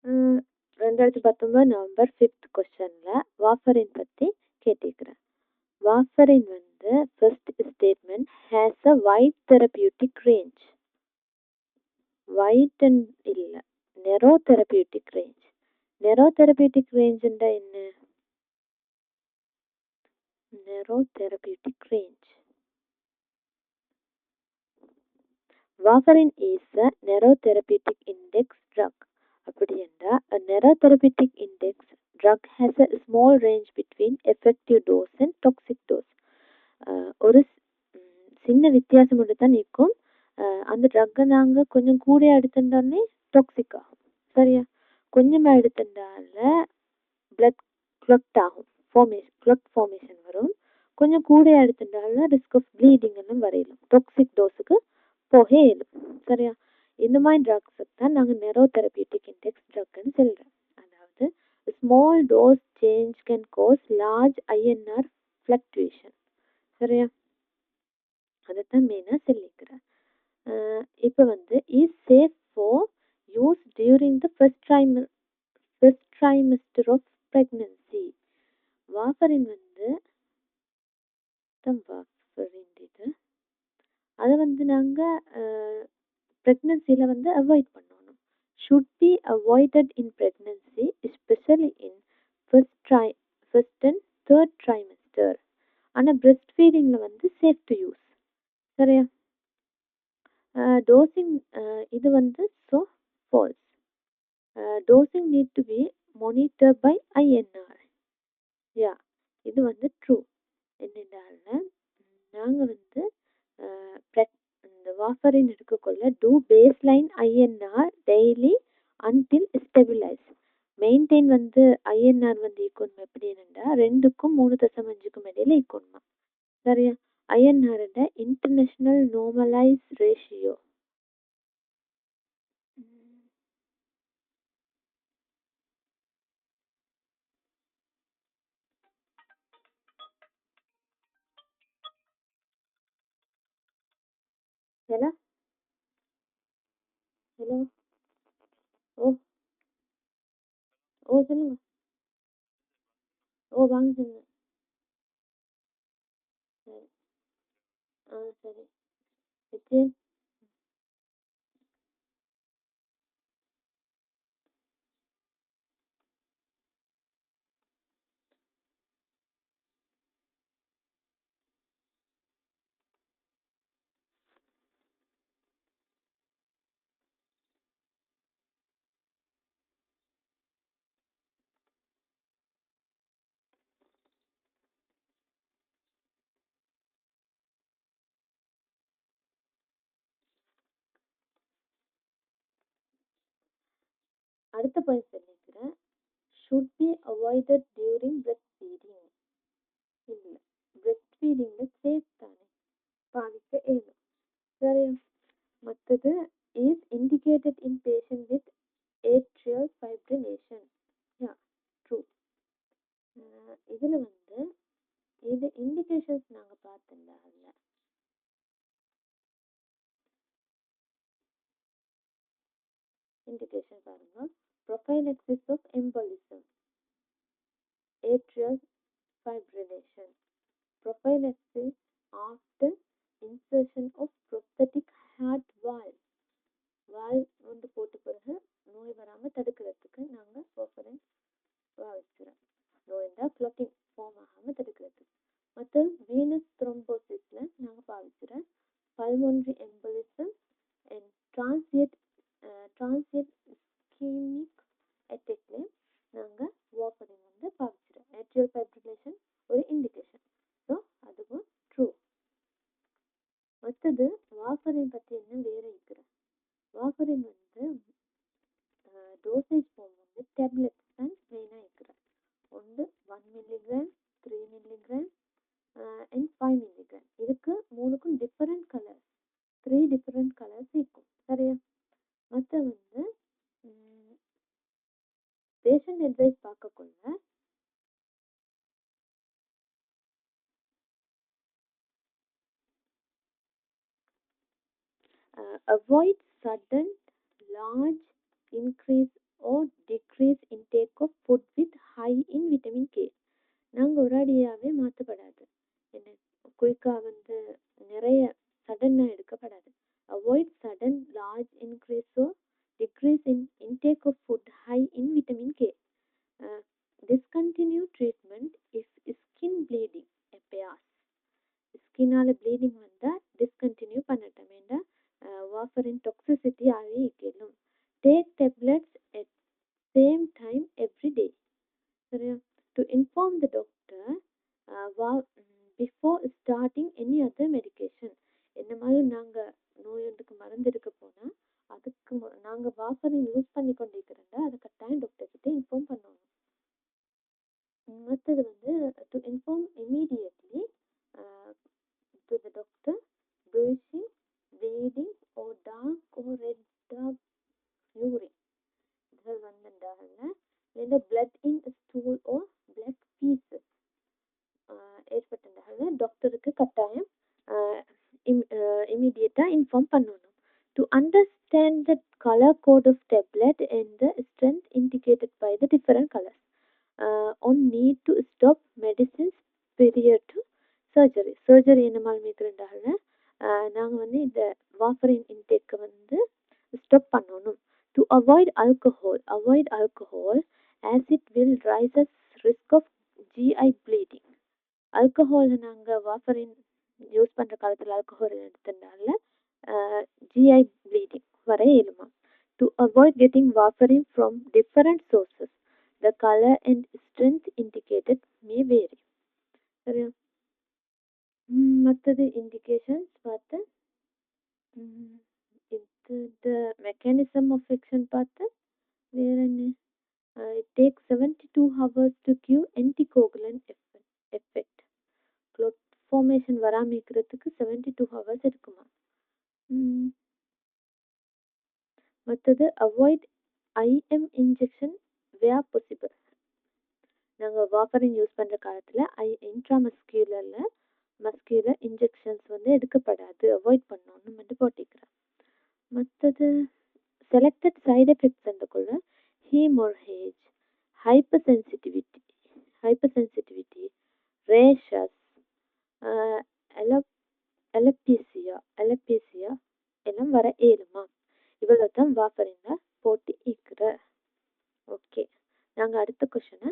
2019 November 5th கொஸ்டினில் வாஃபரின் பற்றி கேட்டிருக்கிறேன். வாஃபரின் வந்து first statement has a wide therapeutic range. Wide இல்லை, narrow therapeutic range. Narrow therapeutic ரேஞ்சுண்டா என்ன? Narrow therapeutic range. Warfarin is a neurotherapeutic index drug. அப்படி என்றால் a neurotherapeutic index drug has a small range between effective dose and toxic dose. ஒரு சின்ன வித்தியாசம் மட்டும் தான் நிற்கும். அந்த ட்ரக்கை நாங்கள் கொஞ்சம் கூட எடுத்துட்டோன்னே டாக்ஸிக் ஆகும். சரியா? கொஞ்சமாக எடுத்துட்டால பிளட் கிளட் ஆகும், கிளட் ஃபார்மேஷன் வரும். கொஞ்சம் கூட எடுத்துட்டால ரிஸ்க் ஆஃப் ப்ளீடிங் எல்லாம் வரையலாம், டாக்ஸிக் டோஸுக்கு போக இயலும். சரியா? இந்த மாதிரி ட்ரக்ஸுக்கு தான் நாங்கள் நெரோ தெரபியூட்டிக் இண்டெக்ஸ் ட்ரக்னு சொல்கிறோம். அதாவது small dose change can cause large INR fluctuation. சரியா? அதைத்தான் மெயினாக சொல்லிக்கிறேன். இப்போ வந்து is safe for use during the first trimester of pregnancy. Warfarin வந்து இது அதை வந்து நாங்கள் ப்ரெக்னன்சியில் வந்து அவாய்ட் பண்ணணும். Should be avoided in pregnancy, especially in first and third trimester. ஆனால் பிரெஸ்ட் ஃபீடிங்கில் வந்து சேஃப் டு யூஸ். சரியா? டோசிங் இது வந்து so falls. Dosing need to be monitor by INR. யா, இது வந்து ட்ரூ. என்னென்ன நாங்கள் வந்து இந்த வாஃபரின் எடுக்கக்குள்ள do baseline INR daily until stabilise. Maintain வந்து ஐஎன்ஆர் வந்து ஈக்கணும். எப்படி என்னண்டா 2க்கும் 3.5க்கும் இடையில ஈக்கணுமா. சரியா? INR international normalise ratio. Hello hello. ஓ ஓ சொல்லுங்க. ஓ வாங்க சொல்லுங்க. சரி. சரி. வச்சு அடுத்த பாயிண்ட் சொல்லிக்கிறேன். Should be avoided during breast feeding. இல்லை, பிரெஸ்ட் ஃபீடிங்கில் சேஃப் தானே, பாதிக்க ஏதும். சரி. மற்றது is indicated in patient with atrial fibrillation. Yeah, true. இதில் வந்து இது இண்டிகேஷன்ஸ் நாங்கள் பார்த்தோம்ல, அதில் இண்டிகேஷன் பாருங்க. Prophylaxis of embolism, atrial fibrillation, prophylaxis after insertion of prosthetic heart valve. Valve வந்து போட்ட பிறகு நோய் வராமல் தடுக்கிறதுக்கு நாங்கள் வாஃபரின் பாவிக்கிறோம். நோய்னா கிளாட்டிங் ஃபார்ம் ஆகாமல் தடுக்கிறதுக்கு. மற்ற வீனஸ் த்ரோம்போசிஸில் நாங்கள் பாவிக்கிறோம். பல்மோனரி எம்பலிசம் அண்ட் டிரான்சியன்ட் இஸ்கீமிக் அட்டாக்ல நாங்கள் வாஃபரின் வந்து பாவிக்கிறோம். ஏட்ரியல் ஃபைப்ரிலேஷன் ஒரு இண்டிகேஷன். ஸோ அதுவும் ட்ரூ. மற்றது வாஃபரின் பற்றி என்ன வேற இருக்கிறேன். வாஃபரின் வந்து டோசேஜ் ஃபார்ம் வந்து டேப்லெட்ஸ் தான் மெயினாக இருக்கிறேன். ஒன்று 1 milligram, 3 milligram அண்ட் 5 milligram. இதுக்கு 3க்கும் டிஃப்ரெண்ட் கலர்ஸ், 3 டிஃப்ரெண்ட் கலர்ஸ் இருக்கும். சரியா? மற்ற வந்து பேஷண்ட் அட்வைஸ் பார்க்கக்குள்ள avoid sudden large increase or sudden large increase or decrease in intake of food high in vitamin K. Discontinue treatment if skin bleeding appears. ஸ்கின்னால bleeding வந்தால் discontinue பண்ணட்டும் வேண்டாம். Warfarin toxicity அறிவிக்கணும். Take tablets at same time every day. சரியா? To inform the doctor before starting any other medication. என்ன மாதிரி நாங்கள் நோயொன்றுக்கு மருந்து எடுக்க போனால் அதுக்கு நாங்கள் வாஃபரின் யூஸ் பண்ணி கொண்டிருக்கிறோம்னா அதை கட்டாயம் டாக்டர் கிட்ட இன்ஃபார்ம் பண்ணணும். மற்றது வந்து to inform immediately to the doctor bruising, bleeding or dark or red dark urine. இது வந்துட்டாங்கன்னா இல்லை blood in stool or blood pieces ஏற்பட்டிருந்தாங்க டாக்டருக்கு கட்டாயம் இமீடியட்டாக இன்ஃபார்ம் பண்ணணும். To understand the color code of tablet and the strength indicated by the different colors. On need to stop medicines prior to surgery. Surgery என்ன மாதிரி மேற்கொண்டாங்க நாங்கள் வந்து இந்த வாஃபரின் இன்டேக்கை வந்து ஸ்டாப் பண்ணணும். To avoid alcohol as it will rise as risk of GI bleeding. Alcohol நாங்கள் வாஃபரின் use பண்ணுற காலத்தில் ஆல்கஹால் எடுத்ததுனால GI bleeding வர இயலுமா. To avoid getting warfarin from different sources, the color and strength indicated may vary. சரியா? மற்றது indications பார்த்து இது மெக்கானிசம் ஆஃப் ஆக்ஷன் பார்த்து வேற என்ன it takes 72 hours to cure anticoagulant effect. Clot formation வராமல் இருக்கிறதுக்கு 72 hours இருக்குமா. மற்றது அவாய்ட் IM இன்ஜெக்ஷன் வேர் பாசிபிள். நாங்கள் வாஃபரின் யூஸ் பண்ணுற காலத்தில் இன்ட்ராமஸ்கியூலர் இன்ஜெக்ஷன்ஸ் வந்து எடுக்கப்படாது, அவாய்ட் பண்ணணும்னு மட்டும் போட்டிக்கிறேன். மற்றது செலக்டட் சைடு எஃபெக்ட்ஸ் என்றுக்குள்ள haemorrhage, hypersensitivity, rashes, alopecia எல்லாம் வர இயலுமா. இவ்வளோ தான் வாஃபரின் போட்டி இருக்கிற. ஓகே, நாங்கள் அடுத்த கொஷனை